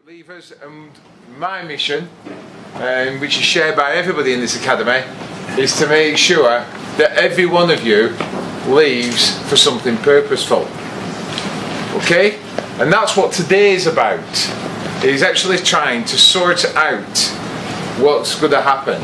Leavers, and my mission, which is shared by everybody in this academy, is to make sure that every one of you leaves for something purposeful. Okay? And that's what today is about. Is actually trying to sort out what's going to happen.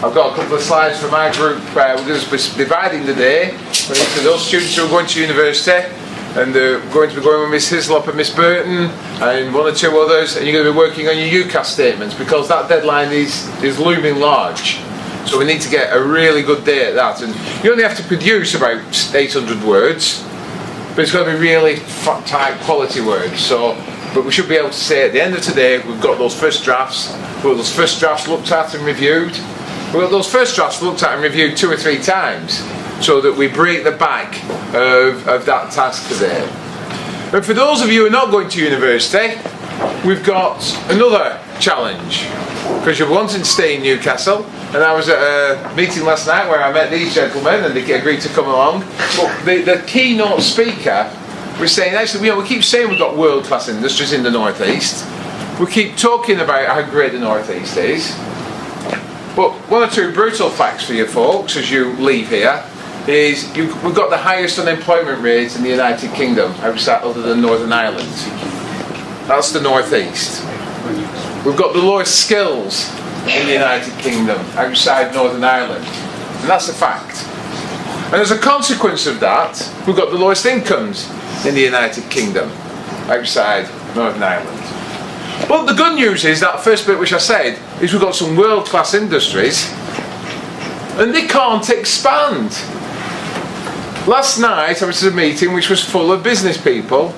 I've got a couple of slides for my group. We're going to be dividing the day into those students who are going to university, and they're going to be going with Miss Hislop and Miss Burton and one or two others, and you're going to be working on your UCAS statements because that deadline is looming large. So we need to get a really good day at that, and you only have to produce about 800 words, but it's going to be really tight quality words. But we should be able to say at the end of today we've got those first drafts, looked at and reviewed. We've got those first drafts looked at and reviewed 2 or 3 times, so that we break the back of that task today. But for those of you who are not going to university, we've got another challenge, because you're wanting to stay in Newcastle, and I was at a meeting last night where I met these gentlemen and they agreed to come along. But the keynote speaker was saying, actually, we keep saying we've got world-class industries in the North East. We keep talking about how great the North East is. But one or two brutal facts for you folks as you leave here is we've got the highest unemployment rate in the United Kingdom outside other than Northern Ireland. That's the North East. We've got the lowest skills in the United Kingdom outside Northern Ireland, and that's a fact. And as a consequence of that, we've got the lowest incomes in the United Kingdom outside Northern Ireland. But the good news is that first bit which I said is we've got some world-class industries and they can't expand. Last night I was at a meeting which was full of business people,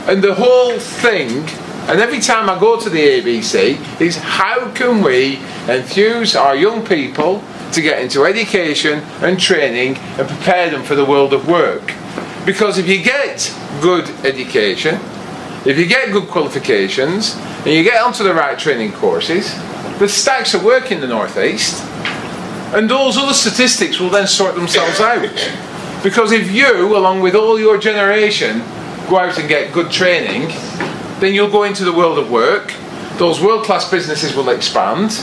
and the whole thing, and every time I go to the ABC, is how can we enthuse our young people to get into education and training and prepare them for the world of work. Because if you get good education, if you get good qualifications, and you get onto the right training courses, the stacks of work in the North East, and those other statistics will then sort themselves out. Because if you, along with all your generation, go out and get good training, then you'll go into the world of work, those world-class businesses will expand,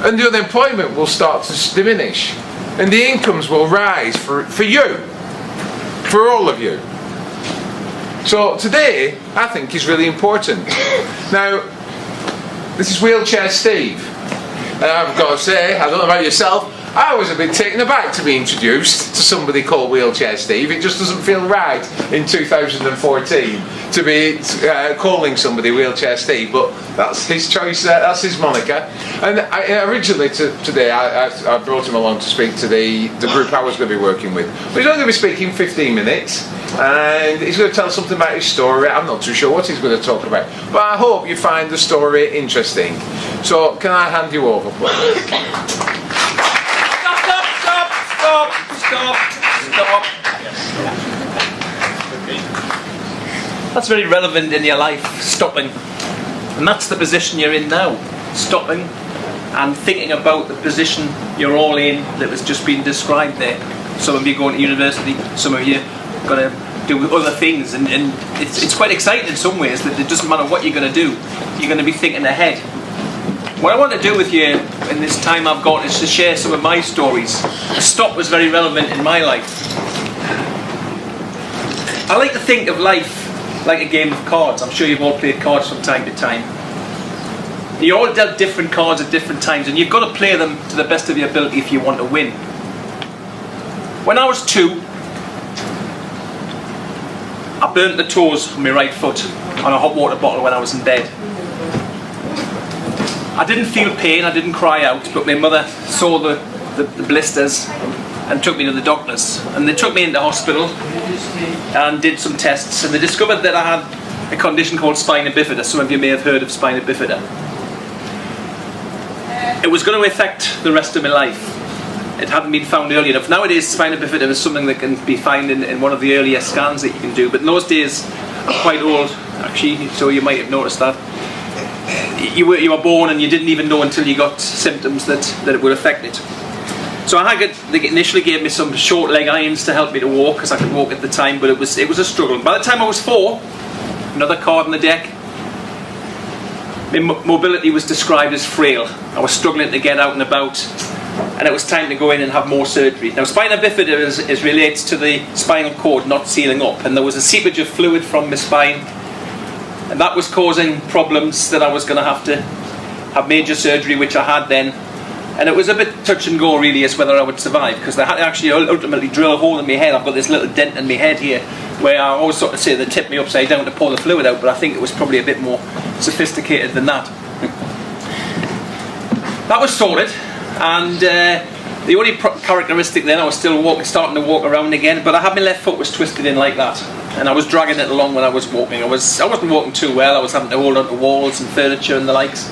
and the unemployment will start to diminish, and the incomes will rise for you, for all of you. So today, I think, is really important. Now, this is Wheelchair Steve, and I've got to say, I don't know about yourself, I was a bit taken aback to be introduced to somebody called Wheelchair Steve. It just doesn't feel right in 2014 to be calling somebody Wheelchair Steve, but that's his choice, that's his moniker. And originally today I brought him along to speak to the group I was going to be working with. But he's only going to be speaking 15 minutes, and he's going to tell something about his story. I'm not too sure what he's going to talk about, but I hope you find the story interesting. So can I hand you over, please? Stop. That's very relevant in your life, stopping. And that's the position you're in now, stopping and thinking about the position you're all in that was just being described there. Some of you going to university, some of you going to do other things, and it's quite exciting in some ways that it doesn't matter what you're going to do, you're going to be thinking ahead. What I want to do with you in this time I've got is to share some of my stories. Stop was very relevant in my life. I like to think of life like a game of cards. I'm sure you've all played cards from time to time. You all dealt different cards at different times, and you've got to play them to the best of your ability if you want to win. When I was 2, I burnt the toes on my right foot on a hot water bottle when I was in bed. I didn't feel pain, I didn't cry out, but my mother saw the blisters and took me to the doctors. And they took me into hospital and did some tests, and they discovered that I had a condition called spina bifida. Some of you may have heard of spina bifida. It was going to affect the rest of my life. It hadn't been found early enough. Nowadays, spina bifida is something that can be found in one of the earlier scans that you can do, but in those days, I'm quite old actually, so you might have noticed that. You were born and you didn't even know until you got symptoms that it would affect it. So they initially gave me some short leg irons to help me to walk, because I could walk at the time, but it was a struggle. By the time I was 4, another card on the deck, My mobility was described as frail. I was struggling to get out and about, and it was time to go in and have more surgery. Now, spina bifida is relates to the spinal cord not sealing up, and there was a seepage of fluid from my spine, and that was causing problems that I was going to have major surgery, which I had then. And it was a bit touch and go really as whether I would survive, because they had to actually ultimately drill a hole in my head. I've got this little dent in my head here where I always sort of say they tipped me upside down to pour the fluid out, but I think it was probably a bit more sophisticated than that. That was sorted, and the only characteristic then, I was still starting to walk around again, but I had my left foot was twisted in like that, and I was dragging it along when I was walking. I wasn't walking too well. I was having to hold onto walls and furniture and the likes.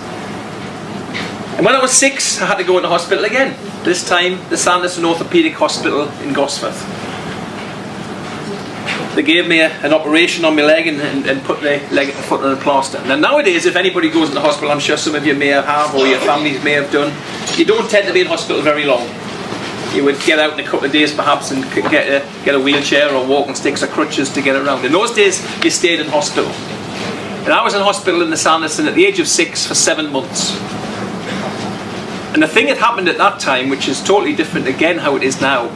And when I was 6, I had to go into hospital again. This time, the Sanderson Orthopaedic Hospital in Gosforth. They gave me an operation on my leg and put the foot on a plaster. Now nowadays, if anybody goes into hospital, I'm sure some of you may have, or your families may have done, you don't tend to be in hospital very long. You would get out in a couple of days perhaps and get a wheelchair or walking sticks or crutches to get around. In those days, you stayed in hospital. And I was in hospital in the Sanderson at the age of 6 for 7 months. And the thing that happened at that time, which is totally different again how it is now,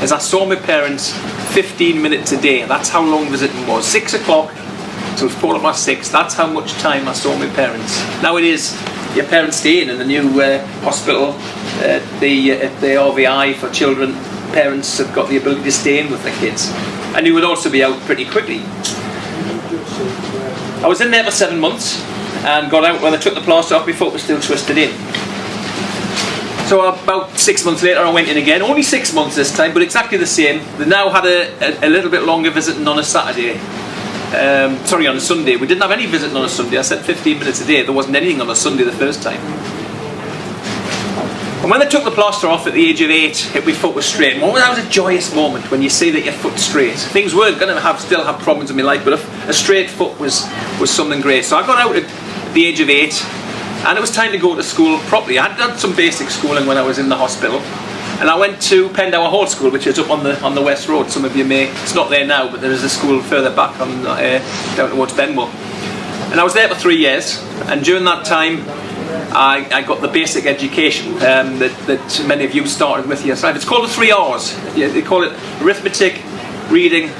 is I saw my parents 15 minutes a day. That's how long visiting was. 6 o'clock till 6:15. That's how much time I saw my parents. Nowadays, your parents stay in the new hospital, the RVI for children. Parents have got the ability to stay in with their kids. And you would also be out pretty quickly. I was in there for 7 months and got out when they took the plaster off. My foot was still twisted in. So about 6 months later I went in again, only 6 months this time, but exactly the same. They now had a little bit longer visiting on a Saturday, on a Sunday. We didn't have any visiting on a Sunday. I said 15 minutes a day. There wasn't anything on a Sunday the first time. And when they took the plaster off at the age of 8, my foot was straight. And that was a joyous moment when you see that your foot's straight. Things weren't going to still have problems in my life, but a straight foot was something great. So I got out at the age of 8. And it was time to go to school properly. I had done some basic schooling when I was in the hospital, and I went to Pendower Hall School, which is up on the West Road. Some of you may, it's not there now, but there is a school further back on down towards Benmore. And I was there for 3 years, and during that time I got the basic education that many of you started with yourself. It's called the 3 R's. They call it arithmetic, reading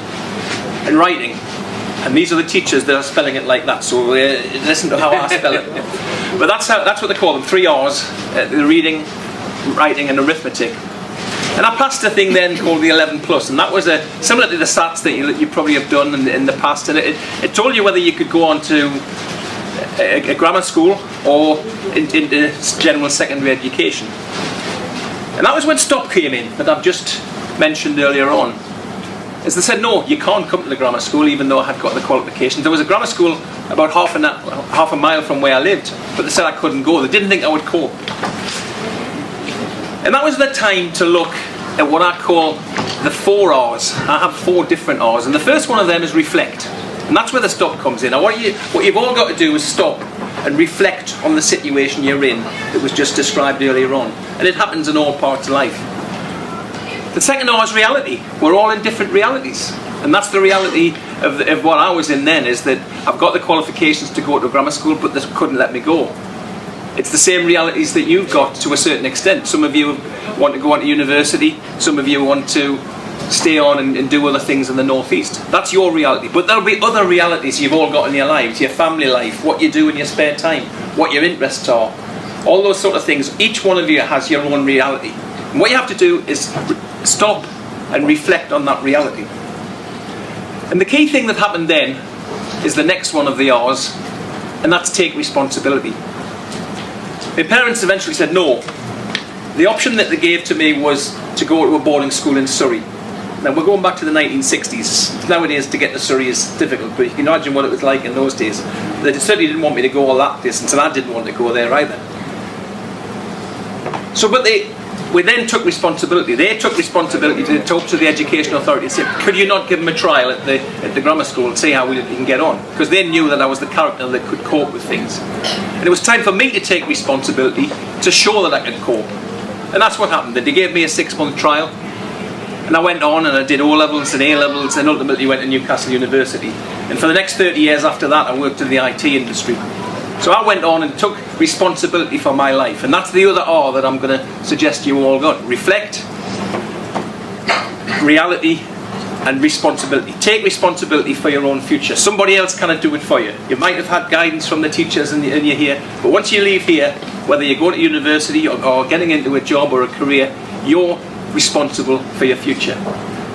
and writing. And these are the teachers that are spelling it like that, so listen to how I spell it. But that's what they call them, 3 R's, the reading, writing and arithmetic. And I passed a thing then called the 11 plus, and that was similar to the SATs that you probably have done in the past, and it told you whether you could go on to a grammar school or into general secondary education. And that was when STOP came in, that I've just mentioned earlier on. As they said, no, you can't come to the grammar school even though I had got the qualifications. There was a grammar school about half a mile from where I lived, but they said I couldn't go. They didn't think I would cope. And that was the time to look at what I call the 4 R's. I have 4 different R's, and the first one of them is reflect. And that's where the stop comes in. Now what you've all got to do is stop and reflect on the situation you're in that was just described earlier on. And it happens in all parts of life. The second R is reality. We're all in different realities. And that's the reality of what I was in then, is that I've got the qualifications to go to a grammar school, but they couldn't let me go. It's the same realities that you've got to a certain extent. Some of you want to go on to university, some of you want to stay on and do other things in the northeast. That's your reality. But there'll be other realities you've all got in your lives, your family life, what you do in your spare time, what your interests are, all those sort of things. Each one of you has your own reality. And what you have to do is stop and reflect on that reality. And the key thing that happened then is the next one of the R's, and that's take responsibility. My parents eventually said no. The option that they gave to me was to go to a boarding school in Surrey. Now we're going back to the 1960s. Nowadays to get to Surrey is difficult, but you can imagine what it was like in those days. They certainly didn't want me to go all that distance, and I didn't want to go there either. So, but we then took responsibility. They took responsibility to talk to the education authority and say, could you not give them a trial at the grammar school and see how we can get on? Because they knew that I was the character that could cope with things. And it was time for me to take responsibility to show that I could cope. And that's what happened. They gave me a 6-month trial, and I went on and I did O-levels and A-levels and ultimately went to Newcastle University. And for the next 30 years after that I worked in the IT industry. So I went on and took responsibility for my life, and that's the other R that I'm going to suggest you all got. Reflect, reality, and responsibility. Take responsibility for your own future. Somebody else cannot do it for you. You might have had guidance from the teachers and you're here, but once you leave here, whether you go to university or getting into a job or a career, you're responsible for your future.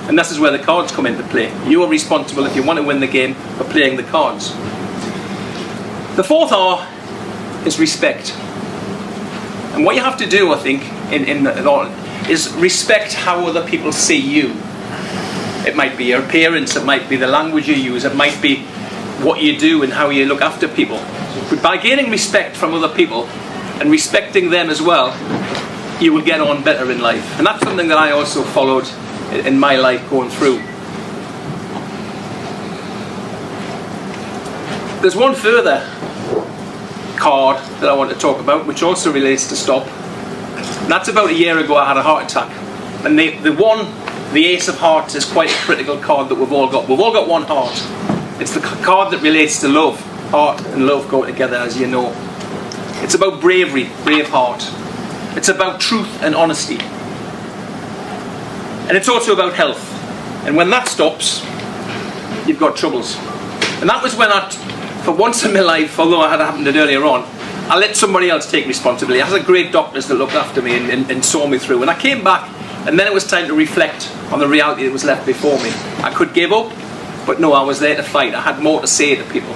And this is where the cards come into play. You are responsible if you want to win the game for playing the cards. The fourth R is respect. And what you have to do, I think, in it all, is respect how other people see you. It might be your appearance, it might be the language you use, it might be what you do and how you look after people. But by gaining respect from other people and respecting them as well, you will get on better in life. And that's something that I also followed in my life going through. There's one further card that I want to talk about, which also relates to stop. And that's about a year ago I had a heart attack. And the Ace of Hearts is quite a critical card that we've all got. We've all got one heart. It's the card that relates to love. Heart and love go together, as you know. It's about bravery, brave heart. It's about truth and honesty. And it's also about health. And when that stops, you've got troubles. And that was when for once in my life, although I had happened earlier on, I let somebody else take responsibility. I had great doctors that looked after me and saw me through. And I came back, and then it was time to reflect on the reality that was left before me. I could give up, but no, I was there to fight. I had more to say to people.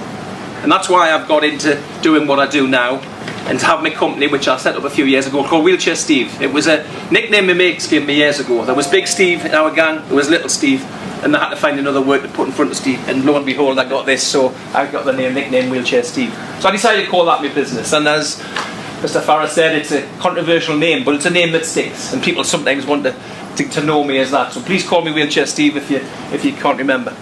And that's why I've got into doing what I do now, and to have my company, which I set up a few years ago, called Wheelchair Steve. It was a nickname my mates gave me years ago. There was Big Steve in our gang, there was Little Steve, and I had to find another word to put in front of Steve, and lo and behold I got this, so I got the nickname Wheelchair Steve. So I decided to call that my business, and as Mr. Farah said, it's a controversial name, but it's a name that sticks, and people sometimes want to know me as that. So please call me Wheelchair Steve if you can't remember.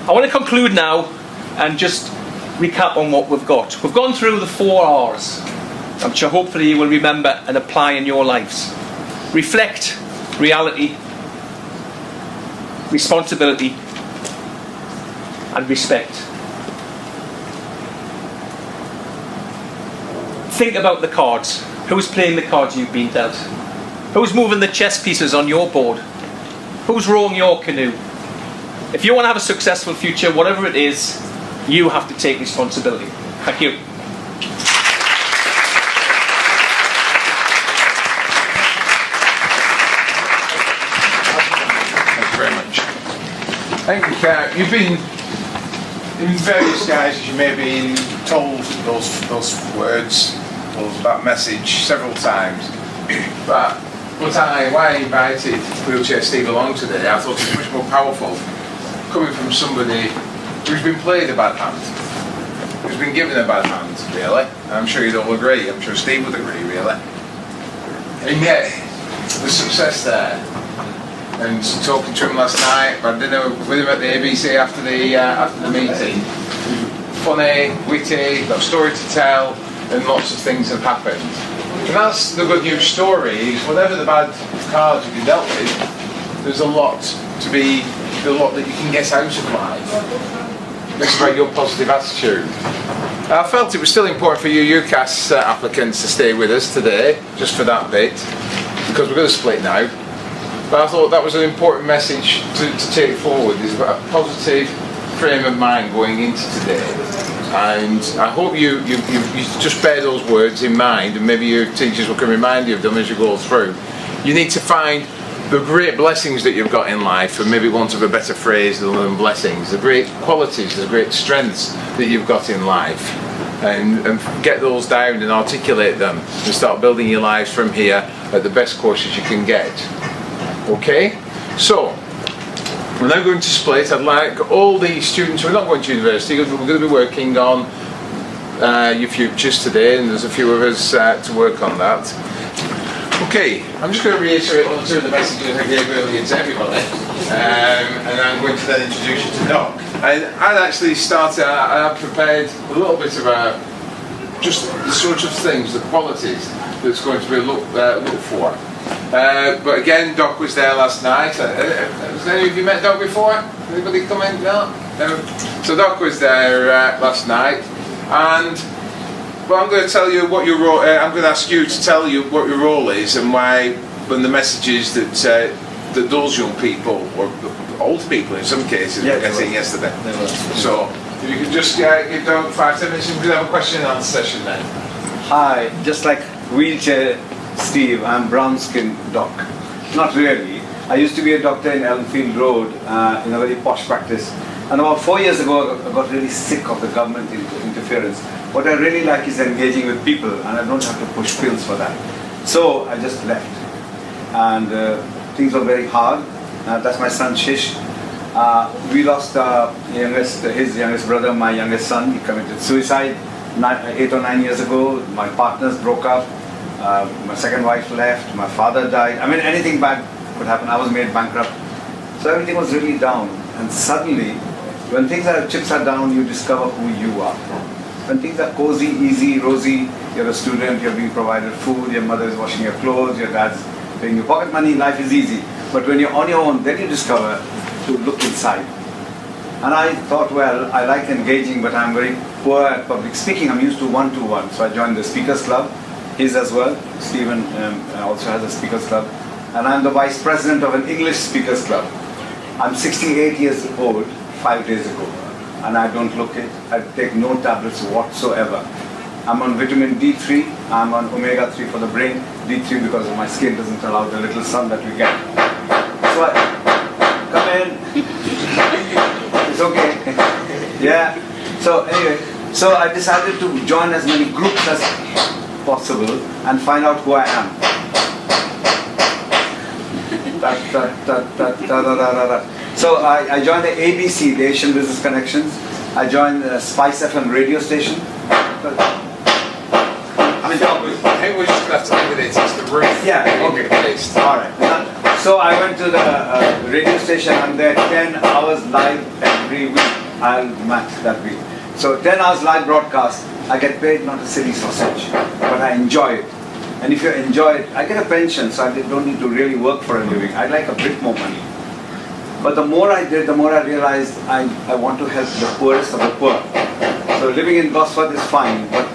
I want to conclude now and just recap on what we've got. We've gone through the 4 R's, which hopefully you will remember and apply in your lives. Reflect, reality, responsibility, and respect. Think about the cards. Who's playing the cards you've been dealt? Who's moving the chess pieces on your board? Who's rowing your canoe? If you want to have a successful future, whatever it is, you have to take responsibility. Thank you. Thank you very much. I think you've been in various guises. You may be told those words, that message several times. But why I invited Wheelchair Steve along today, I thought it was much more powerful coming from somebody who's been played a bad hand, who's been given a bad hand, really. I'm sure you'd all agree. I'm sure Steve would agree, really. And yet, the success there. And talking to him last night, I had dinner with him at the ABC after the meeting. Funny, witty, got a story to tell, and lots of things have happened. And that's the good news story, is whatever the bad cards you've been dealt with, there's a lot that you can get out of life. It's about your positive attitude. I felt it was still important for you UCAS applicants to stay with us today, just for that bit, because we're going to split now. But I thought that was an important message to take forward, is about a positive frame of mind going into today. And I hope you just bear those words in mind, and maybe your teachers can remind you of them as you go through. You need to find the great blessings that you've got in life, and maybe want of a better phrase than blessings, the great qualities, the great strengths that you've got in life, and get those down and articulate them, and start building your lives from here at the best courses you can get. Okay? So, we're now going to split. I'd like all the students who are not going to university, we're going to be working on your futures today, and there's a few of us to work on that. Okay, I'm just going to reiterate one or two of the messages I gave earlier to everybody, and I'm going to then introduce you to Doc. I'd actually started, I prepared a little bit of just the sort of things, the qualities that's going to be looked for. But again, Doc was there last night. Has any of you met Doc before? Anybody come in? No? So Doc was there last night. And but I'm going to tell you what your role. I'm going to ask you to tell you what your role is and why, and the messages that that those young people or old people in some cases were getting yesterday. So if you could just give them 5-10 minutes, we could have a question and answer session then. Hi, just like wheelchair Steve, I'm brown skin doc. Not really. I used to be a doctor in Elmfield Road in a very posh practice. And about 4 years ago, I got really sick of the government interference. What I really like is engaging with people, and I don't have to push pills for that. So I just left. And things were very hard. That's my son Shish. We lost his youngest brother, my youngest son. He committed suicide 8 or 9 years ago. My partners broke up. My second wife left. My father died. I mean, anything bad could happen. I was made bankrupt. So everything was really down. And suddenly, when chips are down, you discover who you are. When things are cozy, easy, rosy, you're a student, you're being provided food, your mother is washing your clothes, your dad's paying your pocket money, life is easy. But when you're on your own, then you discover to look inside. And I thought, well, I like engaging, but I'm very poor at public speaking. I'm used to one-to-one. So I joined the Speakers Club, his as well. Stephen also has a Speakers Club. And I'm the Vice President of an English Speakers Club. I'm 68 years old, 5 days ago. And I don't look it. I take no tablets whatsoever. I'm on vitamin D3. I'm on omega-3 for the brain. D3 because my skin doesn't allow the little sun that we get. So come in. It's okay. Yeah. So anyway, so I decided to join as many groups as possible and find out who I am. So I joined the ABC, the Asian Business Connections. I joined the Spice FM radio station. I think we're just going to have to leave it. It's the roof. Yeah, okay. All right. So I went to the radio station. I'm there 10 hours live every week. I'll match that week. So 10 hours live broadcast. I get paid not a silly sausage, but I enjoy it. And if you enjoy it, I get a pension, so I don't need to really work for a living. I'd like a bit more money. But the more I did, the more I realized I want to help the poorest of the poor. So living in Gosford is fine, but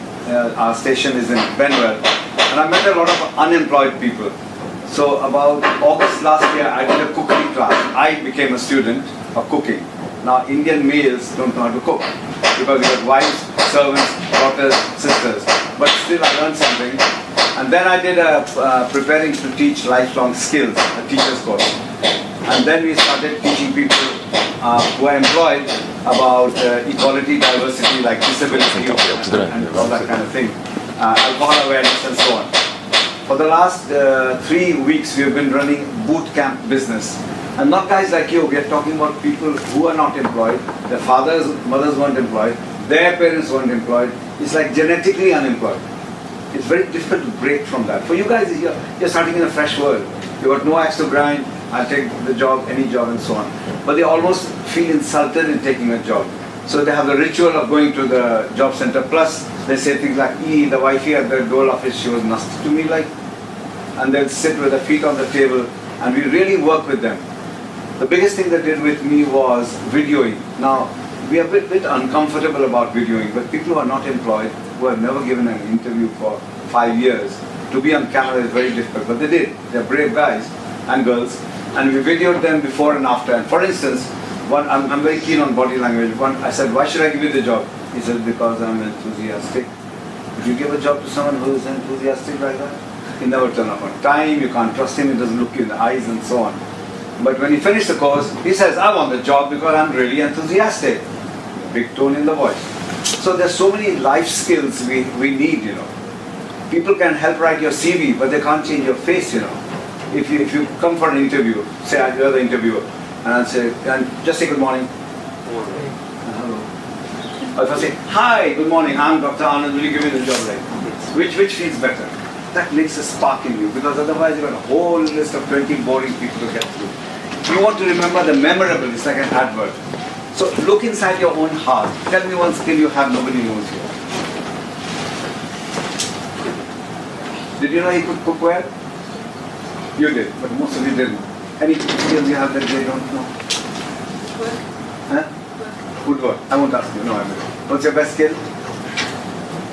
our station is in Benwell. And I met a lot of unemployed people. So about August last year, I did a cookery class. I became a student of cooking. Now Indian males don't know how to cook because you have wives, servants, daughters, sisters. But still I learned something. And then I did preparing to teach lifelong skills, a teacher's course. And then we started teaching people who are employed about equality, diversity, like disability and all that kind of thing, alcohol awareness and so on. For the last 3 weeks we have been running boot camp business. And not guys like you, we are talking about people who are not employed, their fathers, mothers weren't employed, their parents weren't employed. It's like genetically unemployed. It's very difficult to break from that. For you guys, you're starting in a fresh world. You've got no axe to grind, I'll take the job, any job and so on. But they almost feel insulted in taking a job. So they have the ritual of going to the job center. Plus, they say things like, the wifey at the dole office, she was nasty to me, like. And they'll sit with their feet on the table, and we really work with them. The biggest thing they did with me was videoing. Now, we are a bit uncomfortable about videoing, but people who are not employed, who have never given an interview for 5 years, to be on camera is very difficult. But they did. They're brave guys and girls. And we videoed them before and after. And for instance, I'm very keen on body language. I said, why should I give you the job? He said, because I'm enthusiastic. If you give a job to someone who is enthusiastic like that, he never turn up on time, you can't trust him, he doesn't look you in the eyes and so on. But when he finished the course, he says, I want the job because I'm really enthusiastic. Big tone in the voice. So there's so many life skills we need, you know. People can help write your CV, but they can't change your face, you know. If you come for an interview, say you're the interviewer, and I'll say, just say good morning. Good morning. Hello. Or if I say, hi, good morning, I'm Dr. Anand, will you give me the job? Like, which feels better? That makes a spark in you, because otherwise you've got a whole list of 20 boring people to get through. You want to remember the memorable, it's like an advert. So look inside your own heart. Tell me one skill you have nobody knows you. Did you know he could cook well? You did, but most of you didn't. Any skills you have that they don't know? Work. Huh? Work. Woodwork. I won't ask you. No, I will. What's your best skill?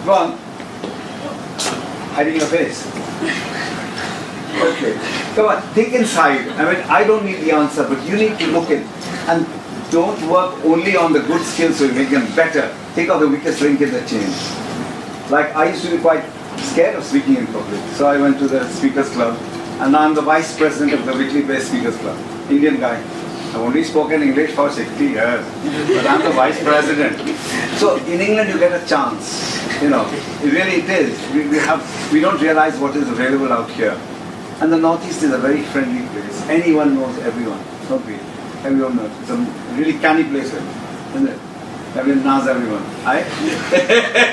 Go on. Hiding your face. Okay. Come on, think inside. I mean, I don't need the answer, but you need to look in. And don't work only on the good skills so you make them better. Take out the weakest link in the chain. Like, I used to be quite scared of speaking in public. So I went to the Speakers Club, and now I'm the vice president of the weekly-based Speakers Club. Indian guy. I've only spoken English for 60 years, but I'm the vice president. So in England you get a chance. You know, it is. We don't realize what is available out here. And the Northeast is a very friendly place. Anyone knows everyone. Don't we? Everyone knows. It's a really canny place, isn't it? Everyone knows everyone.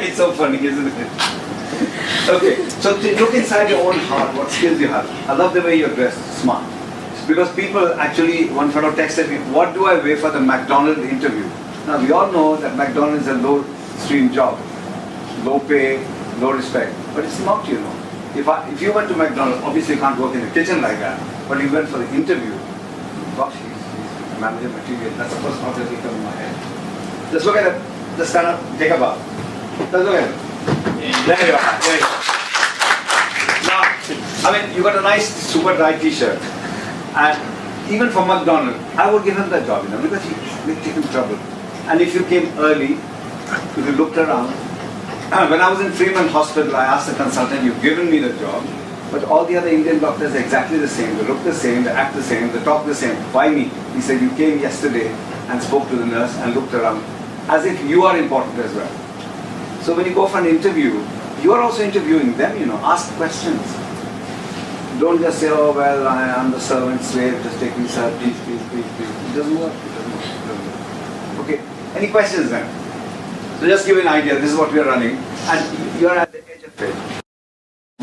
It's so funny, isn't it? Okay, so look inside your own heart, what skills you have. I love the way you're dressed, smart. Because people actually, one fellow texted me, what do I weigh for the McDonald's interview? Now we all know that McDonald's is a low stream job. Low pay, low respect. But it's not, you know. If you went to McDonald's, obviously you can't work in the kitchen like that. But you went for the interview, gosh, he's manager material. That's the first thought that will come in my head. Just look at it. Just stand up, take a bow. Just look at it. There you are. There you are. Now, I mean, you got a nice super dry t-shirt. And even for McDonald's, I would give him that job, you know, because he'd take him trouble. And if you came early, if you looked around, when I was in Freeman Hospital, I asked the consultant, you've given me the job, but all the other Indian doctors are exactly the same. They look the same, they act the same, they talk the same. Why me? He said, you came yesterday and spoke to the nurse and looked around, as if you are important as well. So when you go for an interview, you are also interviewing them, you know, ask questions. Don't just say, oh, well, I'm the servant slave, just take me, sir, please, please, please, please. It doesn't work. It doesn't work. Okay, any questions then? So just give you an idea, this is what we are running, and you are at the edge of it.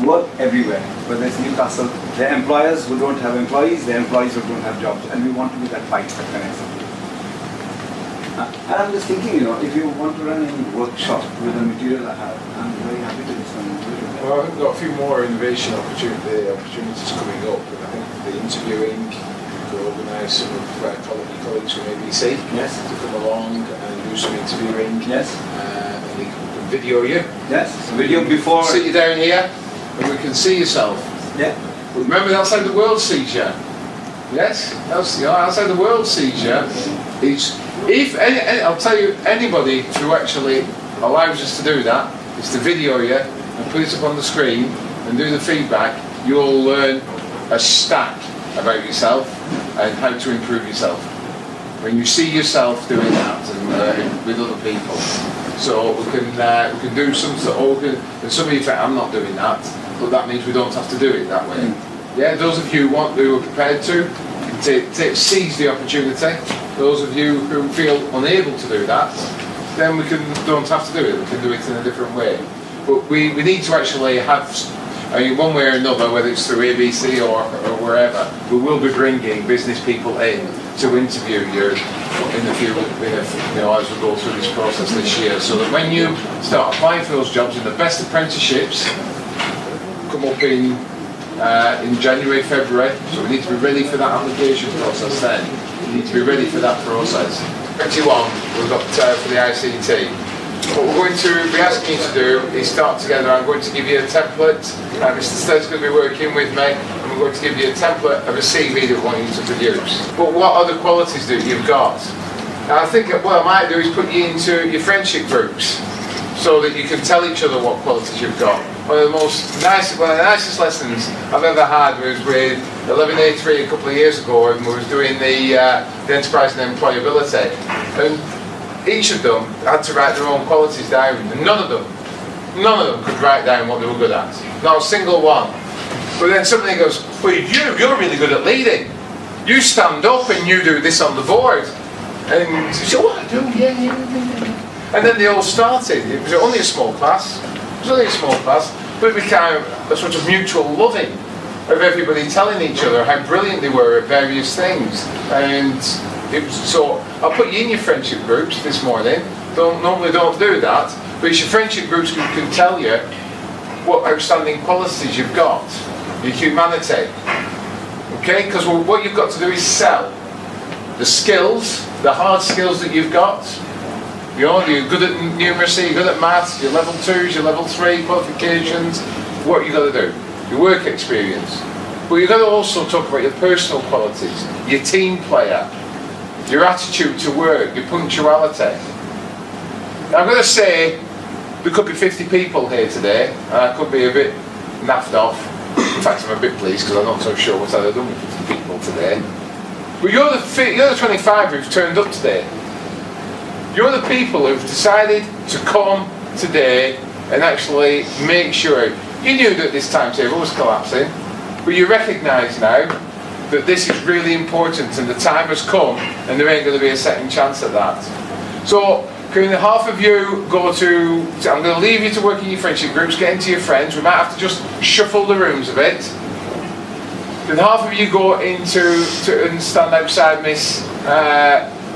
Work everywhere, whether it's Newcastle, there are employers who don't have employees, there are employees who don't have jobs, and we want to be that fight that connects them. And I'm just thinking, you know, if you want to run any workshop with the material I have, I'm very happy to do some. Well, I've got a few more innovation opportunities coming up, and I think the interviewing, we could organise some of our colleagues from ABC to come along and do some interviewing. Yes. And we can video you. Yes. Video before. Sit you down here, and we can see yourself. Yeah. But remember, outside the world sees you. Yes. Outside the world sees you. I'll tell you, anybody who actually allows us to do that is to video you and put it up on the screen and do the feedback. You'll learn a stack about yourself and how to improve yourself when you see yourself doing that and with other people. So we can do some sort of, and some of you think, I'm not doing that, but that means we don't have to do it that way. Yeah, those of you who are prepared to seize the opportunity. Those of you who feel unable to do that, then don't have to do it. We can do it in a different way. But we need to actually have, I mean, one way or another, whether it's through ABC or wherever, we will be bringing business people in to interview you in the future, as we go through this process this year, so that when you start applying for those jobs in the best apprenticeships, come up in January, February, so we need to be ready for that application process then. We need to be ready for that process. 21, we've got for the ICT. What we're going to be asking you to do is start together. I'm going to give you a template. Mr. Stead's going to be working with me, and we're going to give you a template of a CV that we want you to produce. But what other qualities do you've got? Now, I think what I might do is put you into your friendship groups, so that you can tell each other what qualities you've got. One of the nicest lessons I've ever had was with 11A3 a couple of years ago, and we was doing the enterprise and employability. And each of them had to write their own qualities down, and none of them could write down what they were good at. Not a single one. But then somebody goes, well, you're really good at leading. You stand up and you do this on the board. And you say, what I do? Yeah. And then they all started. It was only a small class. But it became a sort of mutual loving of everybody telling each other how brilliant they were at various things. And it was, so I'll put you in your friendship groups this morning. Normally don't do that, but it's your friendship groups who can tell you what outstanding qualities you've got, your humanity. Okay, because what you've got to do is sell the skills, the hard skills that you've got. You're good at numeracy, you're good at maths, your level 2s, your level 3 qualifications. What you got to do? Your work experience. But you've got to also talk about your personal qualities, your team player, your attitude to work, your punctuality. Now, I'm going to say there could be 50 people here today, and I could be a bit naffed off. In fact, I'm a bit pleased because I'm not so sure what I'd have done with 50 people today. But you're the 25 who've turned up today. You're the people who've decided to come today and actually make sure. You knew that this timetable was collapsing, but you recognise now that this is really important and the time has come and there ain't going to be a second chance at that. So, can half of you go to, I'm going to leave you to work in your friendship groups, get into your friends, we might have to just shuffle the rooms a bit. Can half of you go into and stand outside Miss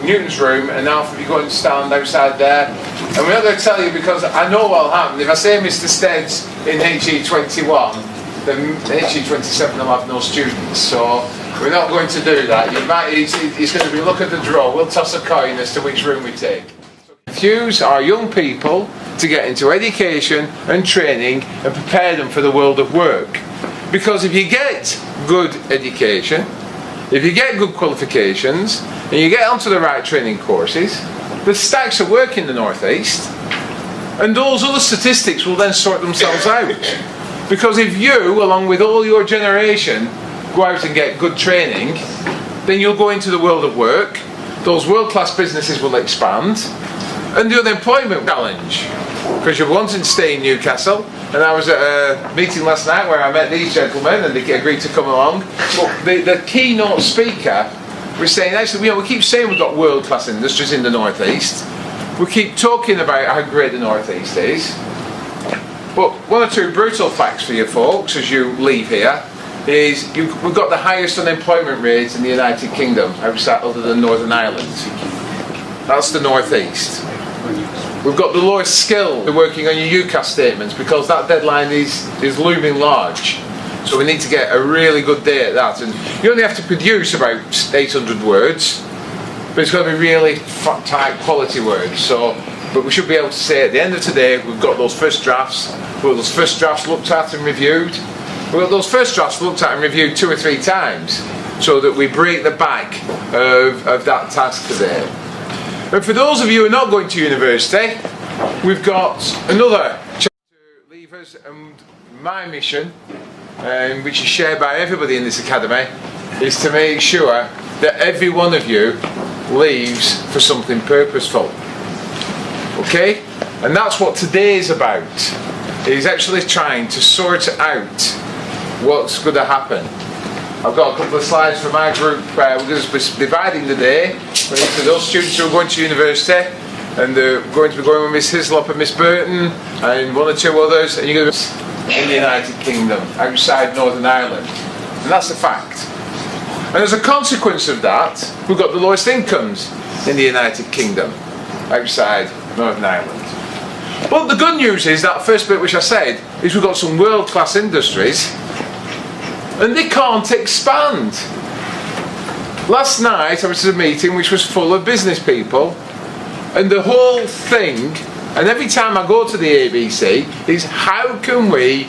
Newton's room, and half of you go and stand outside there. And we're not going to tell you because I know what'll happen. If I say Mr. Steads in HE21, then HE27 will have no students. So we're not going to do that. It's going to be look at the draw. We'll toss a coin as to which room we take. Infuse our young people to get into education and training and prepare them for the world of work. Because if you get good education, if you get good qualifications, and you get onto the right training courses, the stacks of work in the North East, and those other statistics will then sort themselves out. Because if you, along with all your generation, go out and get good training, then you'll go into the world of work, those world-class businesses will expand, and the unemployment challenge. Because you're wanting to stay in Newcastle, and I was at a meeting last night where I met these gentlemen and they agreed to come along. But the keynote speaker was saying, actually, we keep saying we've got world-class industries in the North East. We keep talking about how great the North East is. But one or two brutal facts for you folks as you leave here is we've got the highest unemployment rates in the United Kingdom, outside other than Northern Ireland. That's the North East. We've got the lowest skill working on your UCAS statements because that deadline is looming large. So we need to get a really good day at that. And you only have to produce about 800 words, but it's got to be really tight quality words. But we should be able to say at the end of today, we've got those first drafts. We've got those first drafts looked at and reviewed. We've got those first drafts looked at and reviewed 2 or 3 times so that we break the back of that task today. And for those of you who are not going to university, we've got another chance to leave us, and my mission, which is shared by everybody in this academy, is to make sure that every one of you leaves for something purposeful. Okay? And that's what today is about, is actually trying to sort out what's going to happen. I've got a couple of slides from my group. We're going to be dividing the day into those students who are going to university, and they're going to be going with Miss Hislop and Miss Burton and 1 or 2 others, and you're going to be in the United Kingdom, outside Northern Ireland. And that's a fact. And as a consequence of that, we've got the lowest incomes in the United Kingdom, outside Northern Ireland. But the good news is, that first bit which I said, is we've got some world-class industries, and they can't expand. Last night I was at a meeting which was full of business people, and the whole thing, and every time I go to the ABC, is how can we